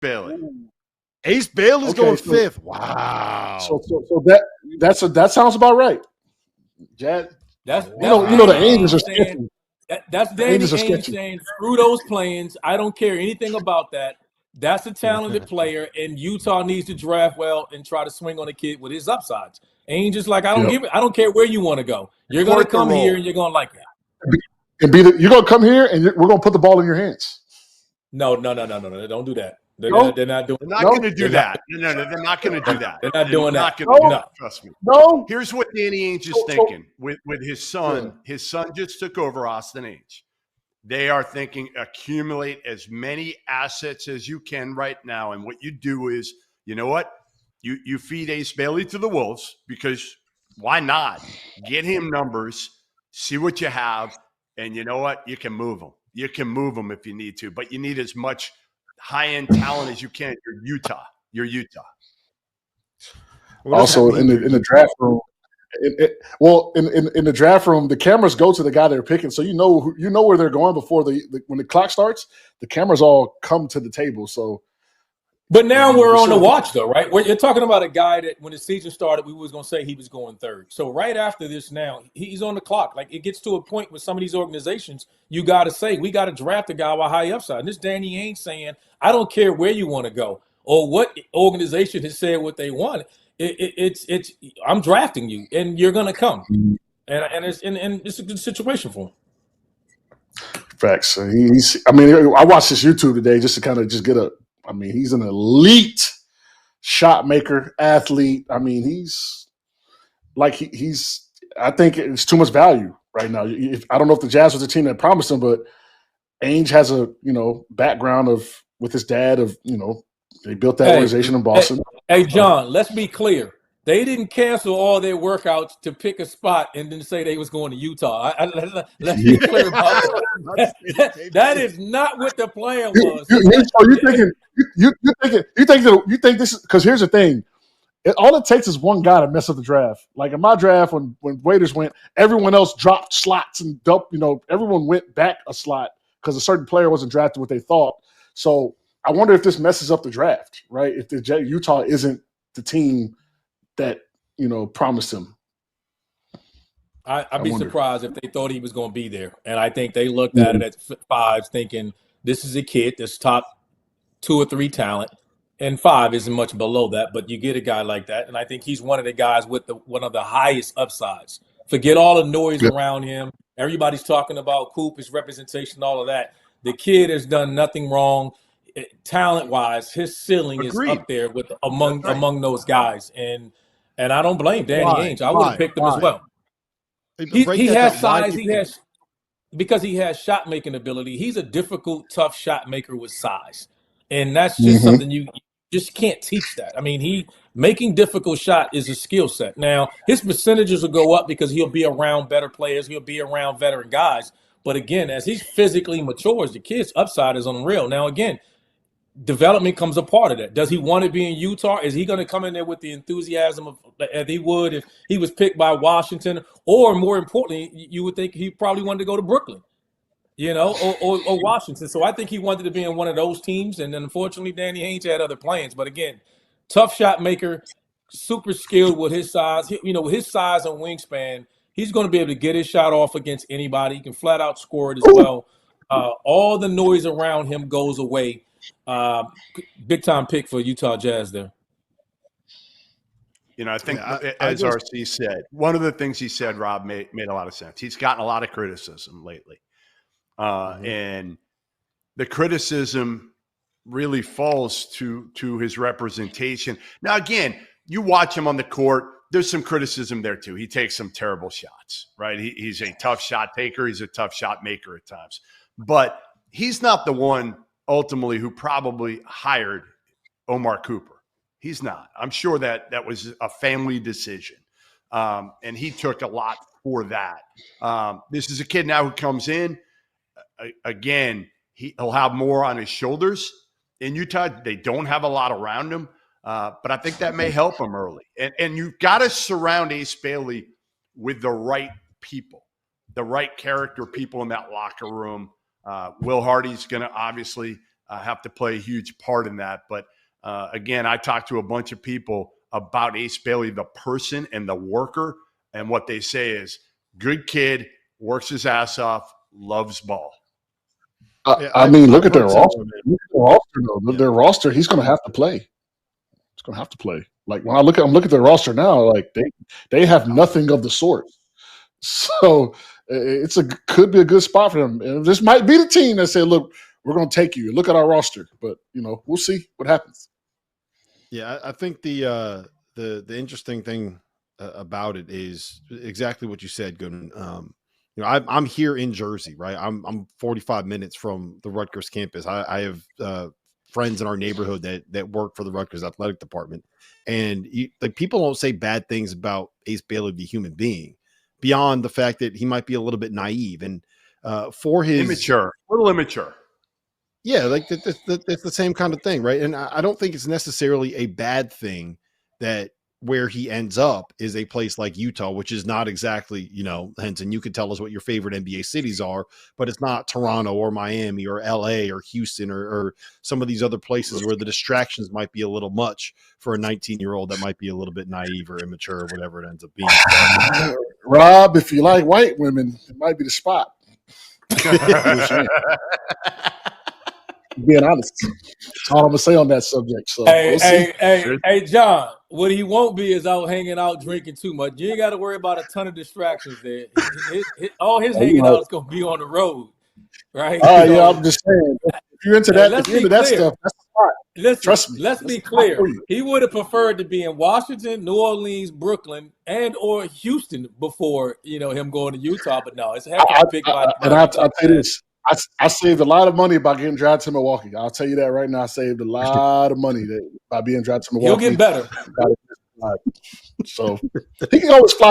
Bailey. Ace Bailey's Okay, going so- fifth. Wow. So that sounds about right. Jazz, That's you know the Angels are saying, sketchy. that's Danny Angels are Ainge sketchy. saying, screw those plans. I don't care anything about that. That's a talented player, and Utah needs to draft well and try to swing on a kid with his upsides. Ainge is like, I don't care where you want to go. You're going to come here and you're going to like it. And you're going to come here and we're going to put the ball in your hands. No. Don't do that. They're No. not doing. They're not going to do that. No, they're not going to do that. They're not doing that. No. Trust me. No. Here's what Danny Ainge is thinking with his son. Yeah. His son just took over Austin Ainge. They are thinking accumulate as many assets as you can right now. And what you do is, you know what? You feed Ace Bailey to the Wolves because why not? Get him numbers, see what you have, and you know what? You can move them. You can move them if you need to, but you need as much high-end talent as you can. You're Utah. Also, in the draft room, in the draft room, the cameras go to the guy they're picking, so you know where they're going before when the clock starts. The cameras all come to the table. So, but now we're on the watch, though, right? You're talking about a guy that when the season started, we was going to say he was going third. So right after this, now he's on the clock. Like it gets to a point with some of these organizations, you got to say we got to draft a guy with high upside. And this Danny Ainge saying, I don't care where you want to go or what organization has said what they want. It's I'm drafting you and you're gonna come, and it's a good situation for him. Facts. I watched this YouTube today just to kind of just get he's an elite shot maker, athlete. I mean, he's I think it's too much value right now. I don't know if the Jazz was the team that promised him, but Ainge has a background with his dad they built that organization in Boston. Hey, John, let's be clear. They didn't cancel all their workouts to pick a spot and then say they was going to Utah. Let's be clear about that. That is not what the plan was. You think this is because here's the thing. All it takes is one guy to mess up the draft. Like in my draft, when Waiters went, everyone else dropped slots and dumped. Everyone went back a slot because a certain player wasn't drafted what they thought. So I wonder if this messes up the draft, right? If the Utah isn't the team that promised him. I'd be surprised if they thought he was going to be there. And I think they looked at it at 5, thinking this is a kid that's top 2 or 3 talent, and 5 isn't much below that. But you get a guy like that, and I think he's one of the guys with one of the highest upsides. Forget all the noise around him. Everybody's talking about Coop, his representation, all of that. The kid has done nothing wrong. Talent-wise, his ceiling is up there with among those guys, and I don't blame Danny Ainge. I would have picked him as well. He has size. Because he has shot making ability. He's a difficult, tough shot maker with size, and that's just something you just can't teach that. I mean, making difficult shot is a skill set. Now his percentages will go up because he'll be around better players. He'll be around veteran guys. But again, as he physically matures, the kid's upside is unreal. Now again, development comes a part of that. Does he want to be in Utah? Is he going to come in there with the enthusiasm as he would if he was picked by Washington? Or more importantly, you would think he probably wanted to go to Brooklyn, or Washington. So I think he wanted to be in one of those teams. And unfortunately, Danny Ainge had other plans. But again, tough shot maker, super skilled with his size. With his size and wingspan, he's going to be able to get his shot off against anybody. He can flat out score it as well. All the noise around him goes away. Big time pick for Utah Jazz there. I think as RC said, one of the things he said, Rob, made a lot of sense. He's gotten a lot of criticism lately. And the criticism really falls to his representation. Now, again, you watch him on the court, there's some criticism there too. He takes some terrible shots, right? He's a tough shot taker. He's a tough shot maker at times. But he's not the one ultimately who probably hired Omar Cooper. He's not. I'm sure that was a family decision. And he took a lot for that. This is a kid now who comes in. Again, he'll have more on his shoulders. In Utah, they don't have a lot around him. But I think that may help him early. And you've got to surround Ace Bailey with the right people, the right character people in that locker room. Will Hardy's going to obviously have to play a huge part in that. But again, I talked to a bunch of people about Ace Bailey, the person and the worker, and what they say is good kid, works his ass off, loves ball. I mean, look at their roster. Their roster, he's going to have to play. He's going to have to play. Like when I'm looking at their roster now, like they have nothing of the sort. So could be a good spot for them. And this might be the team that say, "Look, we're going to take you. Look at our roster." But we'll see what happens. Yeah, I think the interesting thing about it is exactly what you said, Goodman. I'm here in Jersey, right? I'm 45 minutes from the Rutgers campus. I have friends in our neighborhood that work for the Rutgers athletic department, and people don't say bad things about Ace Bailey, the human being, beyond the fact that he might be a little bit naive and for his a little immature. Yeah, like it's the same kind of thing, right? And I don't think it's necessarily a bad thing that where he ends up is a place like Utah, which is not exactly, Henson, you could tell us what your favorite NBA cities are, but it's not Toronto or Miami or LA or Houston or some of these other places where the distractions might be a little much for a 19-year-old that might be a little bit naive or immature or whatever it ends up being. Rob, if you like white women, it might be the spot. Being honest, that's all I'm gonna say on that subject. So hey, John. What he won't be is out hanging out drinking too much. You ain't got to worry about a ton of distractions there. All his hanging out is gonna be on the road, right? Yeah, I'm just saying. If you're into that, stuff, that's the spot. Trust me. Let's be clear. He would have preferred to be in Washington, New Orleans, Brooklyn, and or Houston before him going to Utah. But no, it's a heck of a pick. And I'll tell you this. I saved a lot of money by getting drafted to Milwaukee. I'll tell you that right now. I saved a lot of money by being drafted to Milwaukee. He'll get better. So he can always fly